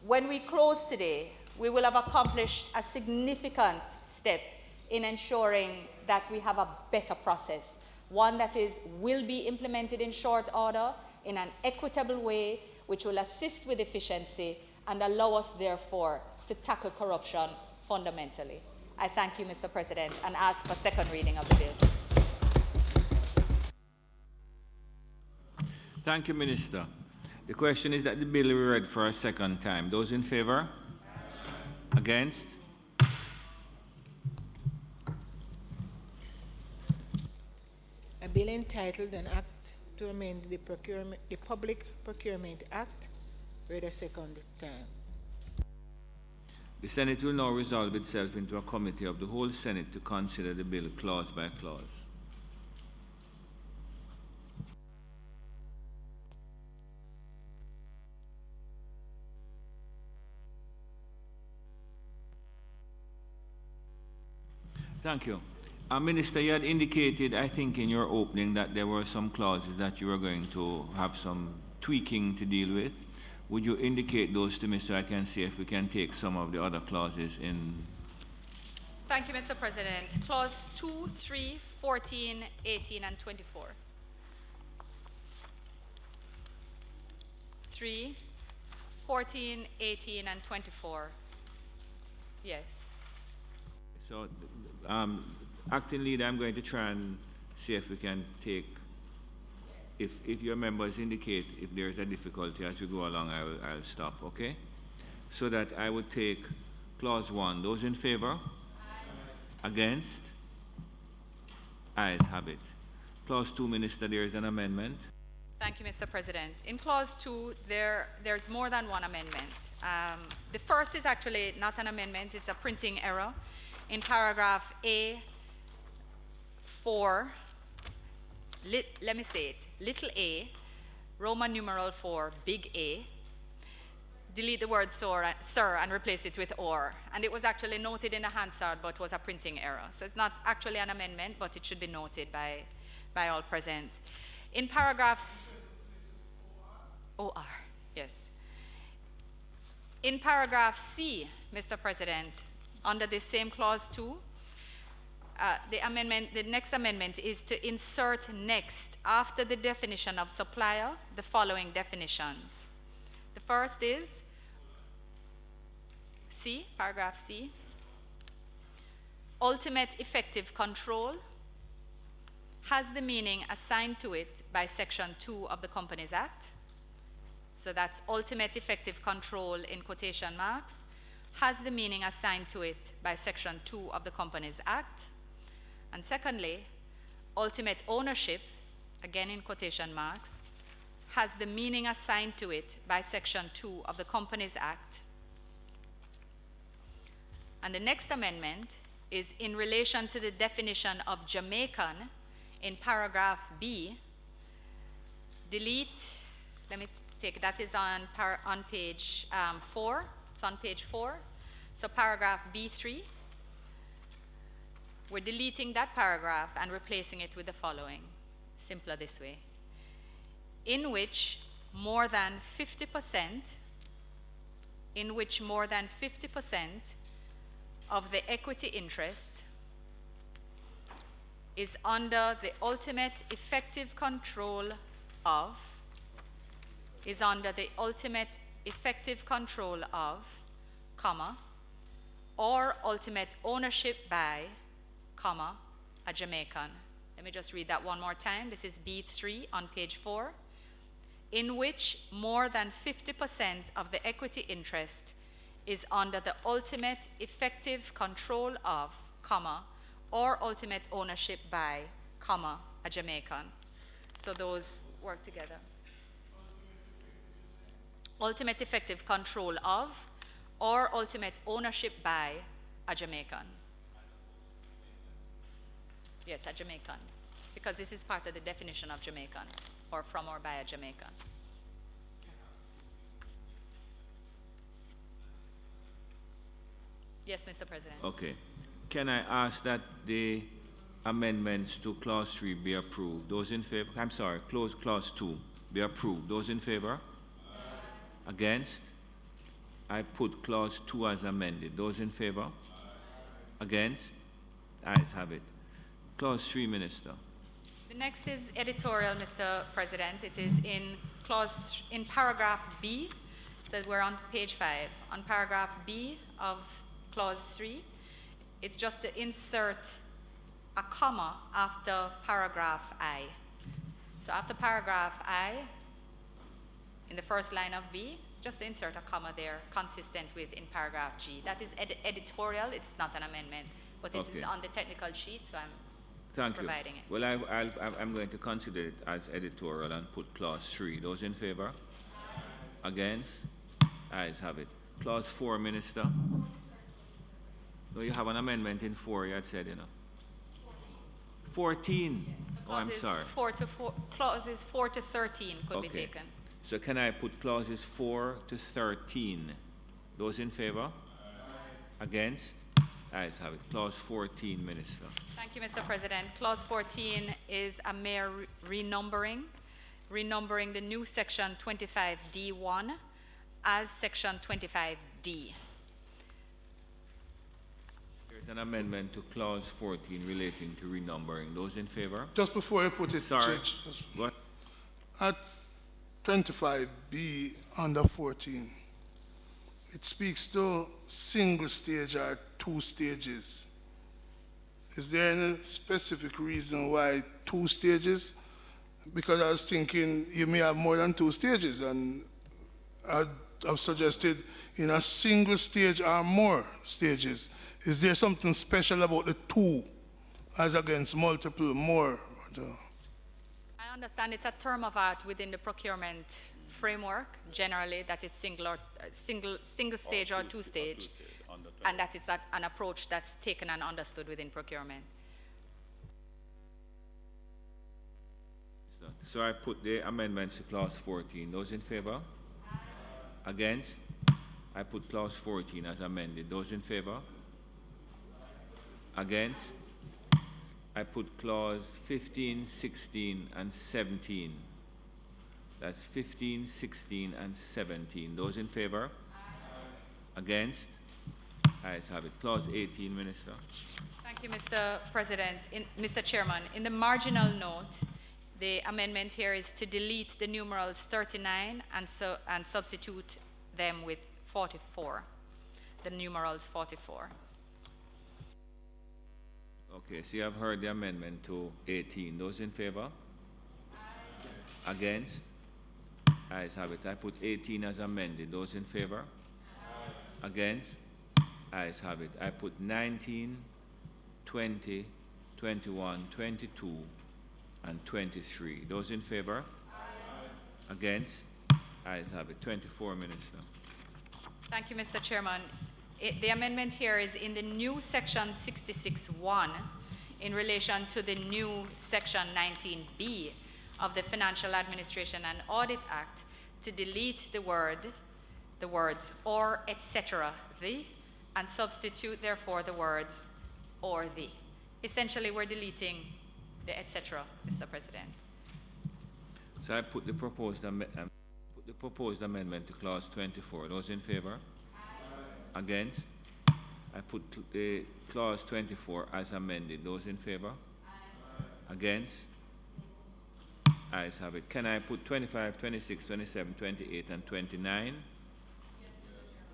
when we close today, we will have accomplished a significant step in ensuring that we have a better process, one that will be implemented in short order in an equitable way, which will assist with efficiency and allow us, therefore, to tackle corruption fundamentally. I thank you, Mr. President, and ask for second reading of the bill. Thank you, Minister. The question is that the bill be read for a second time. Those in favor? Against? A bill entitled An Act to Amend the Public Procurement Act, read a second time. The Senate will now resolve itself into a committee of the whole Senate to consider the bill clause by clause. Thank you. Minister, you had indicated, I think, in your opening that there were some clauses that you were going to have some tweaking to deal with. Would you indicate those to me so I can see if we can take some of the other clauses in? Thank you, Mr. President. Clause 2, 3, 14, 18, and 24. 3, 14, 18, and 24. Yes. So, Acting Leader, I'm going to try and see if we can take, if your members indicate if there is a difficulty as we go along, I'll stop, okay? So that I would take clause 1. Those in favor? Aye. Against? Ayes have it. Clause 2, Minister, there is an amendment. Thank you, Mr. President. In clause 2, there's more than one amendment. The first is actually not an amendment, it's a printing error. In paragraph A4, let me say it, little a, Roman numeral 4, big A, delete the word sir and replace it with or. And it was actually noted in the Hansard, but was a printing error. So it's not actually an amendment, but it should be noted by all present. In paragraphs, OR, yes. In paragraph C, Mr. President, under the same clause 2, the next amendment is to insert next, after the definition of supplier, the following definitions. The first is C, paragraph C. Ultimate effective control has the meaning assigned to it by Section 2 of the Companies Act. So that's ultimate effective control in quotation marks, has the meaning assigned to it by Section 2 of the Companies Act. And secondly, ultimate ownership, again in quotation marks, has the meaning assigned to it by Section 2 of the Companies Act. And the next amendment is in relation to the definition of Jamaican in paragraph B. Delete, let me take, that is on page 4. It's on page 4. So paragraph B3, we're deleting that paragraph and replacing it with the following. Simpler this way. In which more than 50% of the equity interest is under the ultimate effective control of, comma, or ultimate ownership by, comma, a Jamaican. Let me just read that one more time. This is B3 on page 4. In which more than 50% of the equity interest is under the ultimate effective control of, comma, or ultimate ownership by, comma, a Jamaican. So those work together. Ultimate effective control of, or ultimate ownership by, a Jamaican. Yes, a Jamaican. Because this is part of the definition of Jamaican, or from or by a Jamaican. Yes, Mr. President. Okay. Can I ask that the amendments to clause 3 be approved? Those in favor? I'm sorry, clause 2 be approved. Those in favor? Against? I put clause 2 as amended. Those in favor? Against? Ayes have it. Clause 3, Minister. The next is editorial, Mr. President. It is in paragraph B. So we're on page 5. On paragraph B of clause 3, it's just to insert a comma after paragraph I. So after paragraph I, in the first line of B, just insert a comma there, consistent with in paragraph G. That is editorial. It's not an amendment, but it is on the technical sheet, so I'm providing it. Well, I'm going to consider it as editorial and put clause 3. Those in favor? Against? Ayes have it. Clause 4, Minister. No, you have an amendment in 4, you had said, 14. Oh, I'm sorry. Clauses 4 to 13 could be taken. So can I put clauses 4 to 13? Those in favor? Against? Ayes have it. Clause 14, Minister. Thank you, Mr. President. Clause 14 is a mere renumbering the new section 25D1 as section 25D. There's an amendment to clause 14 relating to renumbering. Those in favor? Just before you put it, sorry. Judge, What? at 25B under 14, it speaks to single stage or 2 stages. Is there any specific reason why 2 stages? Because I was thinking you may have more than 2 stages, and I've suggested in a single stage or more stages. Is there something special about the 2 as against multiple more? I understand it's a term of art within the procurement framework, generally, that is single stage or 2 stage, and that is an approach that's taken and understood within procurement. So I put the amendments to clause 14. Those in favor? Aye. Against? I put clause 14 as amended. Those in favor? Against? I put clause 15, 16, and 17. That's 15, 16, and 17. Those in favor? Aye. Against? Ayes have it. Clause 18, Minister. Thank Thank you, Mr. President. Mr. Chairman, in the marginal note, the amendment here is to delete the numerals 39 and substitute them with 44. The numerals 44. Okay, so you have heard the amendment to 18. Those in favor? Aye. Against? Ayes have it. I put 18 as amended. Those in favor? Aye. Against? Ayes have it. I put 19, 20, 21, 22, and 23. Those in favor? Aye. Against? Ayes have it. 24 minutes now. Thank you, Mr. Chairman. The amendment here is in the new section 66(1) in relation to the new section 19B of the Financial Administration and Audit Act to delete the words or etc. the, and substitute therefore the words or the. Essentially, we're deleting the etc., Mr. President. So I put the proposed amendment to clause 24. Those in favor? Aye. Against? I put the clause 24 as amended. Those in favor? Aye. Against? Ayes have it. Can I put 25, 26, 27, 28, and 29? Yes.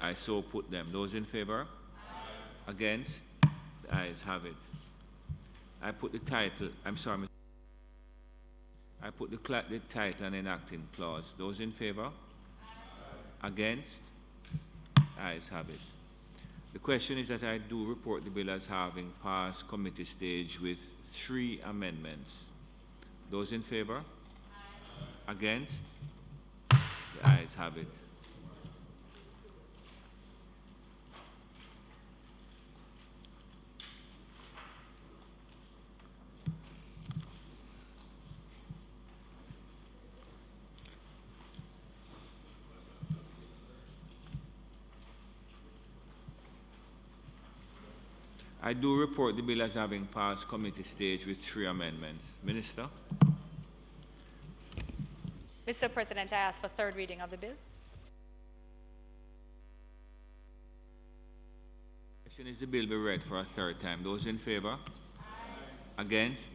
I so put them. Those in favor? Aye. Against? The ayes have it. I put the title, I'm sorry, I put the title and enacting clause. Those in favor? Aye. Against? Ayes have it. The question is that I do report the bill as having passed committee stage with 3 amendments. Those in favor? Aye. Against? The ayes have it. I do report the bill as having passed committee stage with 3 amendments. Minister? Mr. President, I ask for third reading of the bill. Question is the bill be read for a 3rd time. Those in favor? Aye. Against?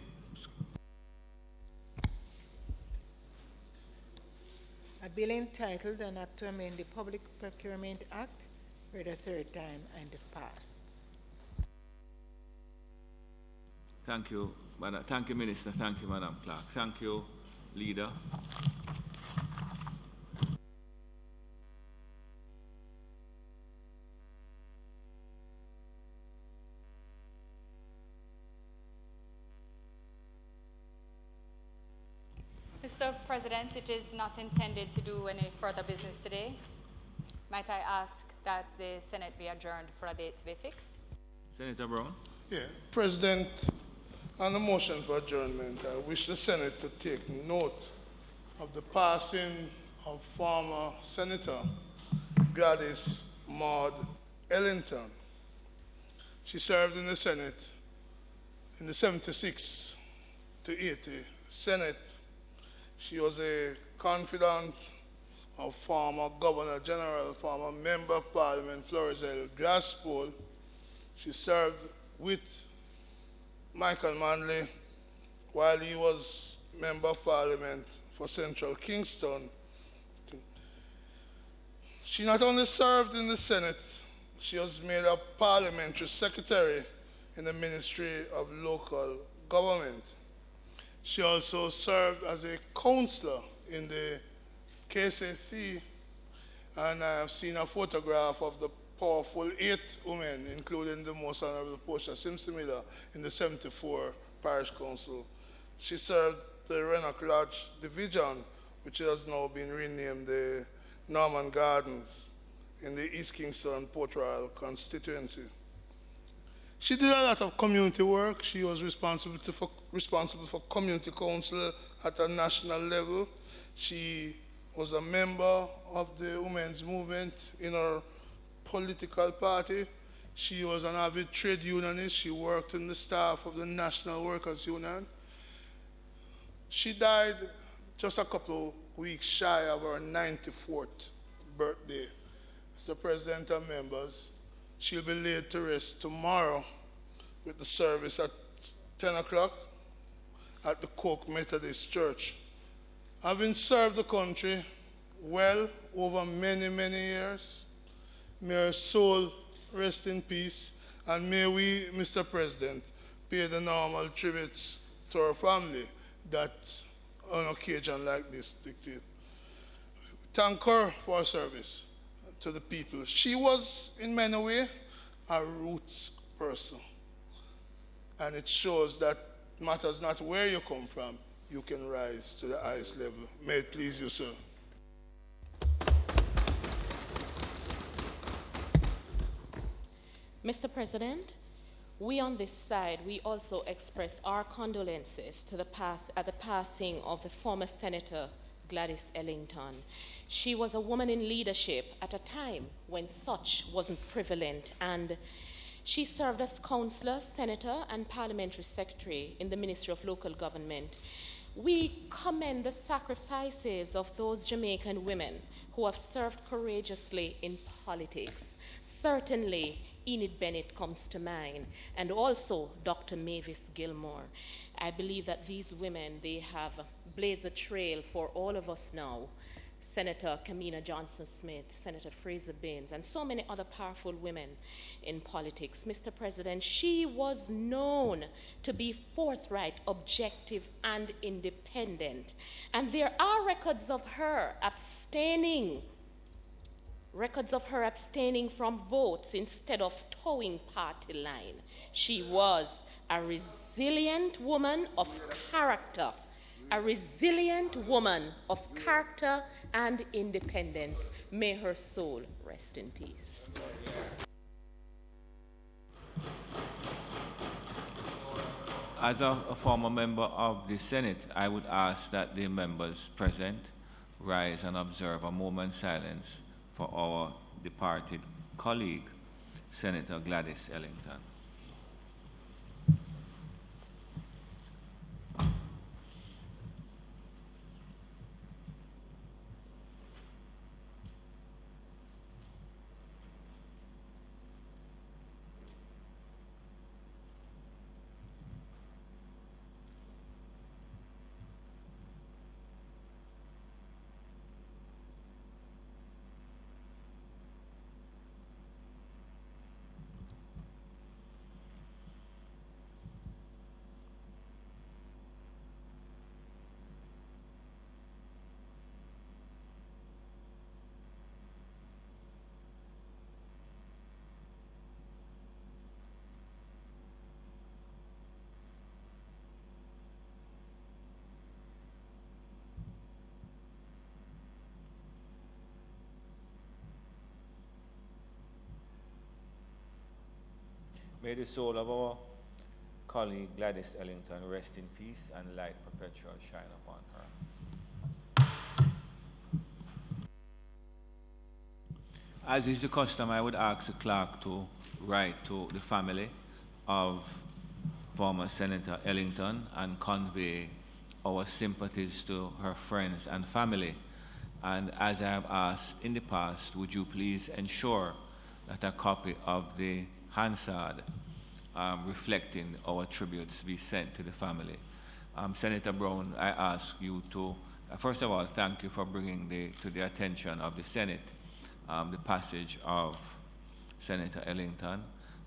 A bill entitled An Act to Amend the Public Procurement Act read a 3rd time and passed. Thank you, Madam. Thank you, Minister. Thank you, Madam Clerk. Thank you, Leader. Mr. President, it is not intended to do any further business today. Might I ask that the Senate be adjourned for a date to be fixed? Senator Brown? Yeah, President, on the motion for adjournment, I wish the Senate to take note of the passing of former Senator Gladys Maud Ellington. She served in the Senate in the 76 to 80 Senate. She was a confidant of former Governor General, former Member of Parliament Florizel Glasspool. She served with Michael Manley while he was Member of Parliament for Central Kingston. She not only served in the Senate, she was made a parliamentary secretary in the Ministry of Local Government. She also served as a councillor in the KCC, and I have seen a photograph of the powerful 8 women, including the most Honourable Portia Simpson-Miller in the 74 Parish Council. She served the Rennock Lodge Division, which has now been renamed the Norman Gardens in the East Kingston Port Royal constituency. She did a lot of community work. She was responsible for community council at a national level. She was a member of the women's movement in her political party. She was an avid trade unionist. She worked in the staff of the National Workers' Union. She died just a couple of weeks shy of her 94th birthday. Mr. President and members, she'll be laid to rest tomorrow with the service at 10 o'clock at the Coke Methodist Church. Having served the country well over many, many years, may her soul rest in peace, and may we, Mr. President, pay the normal tributes to her family that on occasion like this dictate. Thank her for her service to the people. She was, in many ways, a roots person. And it shows that matters not where you come from, you can rise to the highest level. May it please you, sir. Mr. President, we on this side, we also express our condolences to the passing of the former Senator Gladys Ellington. She was a woman in leadership at a time when such wasn't prevalent, and she served as councillor, senator, and parliamentary secretary in the Ministry of Local Government. We commend the sacrifices of those Jamaican women who have served courageously in politics. Certainly, Enid Bennett comes to mind, and also Dr. Mavis Gilmore. I believe that these women, they have blazed a trail for all of us now. Senator Kamina Johnson-Smith, Senator Fraser Baines, and so many other powerful women in politics. Mr. President, she was known to be forthright, objective, and independent. And there are records of her abstaining from votes instead of towing party line. She was a resilient woman of character, and independence. May her soul rest in peace. As a former member of the Senate, I would ask that the members present rise and observe a moment's silence for our departed colleague, Senator Gladys Ellington. May the soul of our colleague Gladys Ellington rest in peace and light perpetual shine upon her. As is the custom, I would ask the clerk to write to the family of former Senator Ellington and convey our sympathies to her friends and family. And as I have asked in the past, would you please ensure that a copy of the Hansard reflecting our tributes be sent to the family. Senator Brown, I ask you to, first of all, thank you for bringing to the attention of the Senate the passage of Senator Ellington,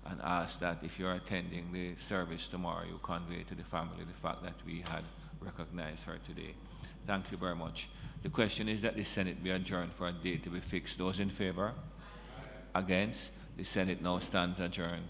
and ask that if you're attending the service tomorrow, you convey to the family the fact that we had recognized her today. Thank you very much. The question is that the Senate be adjourned for a date to be fixed. Those in favor? Against? The Senate now stands adjourned.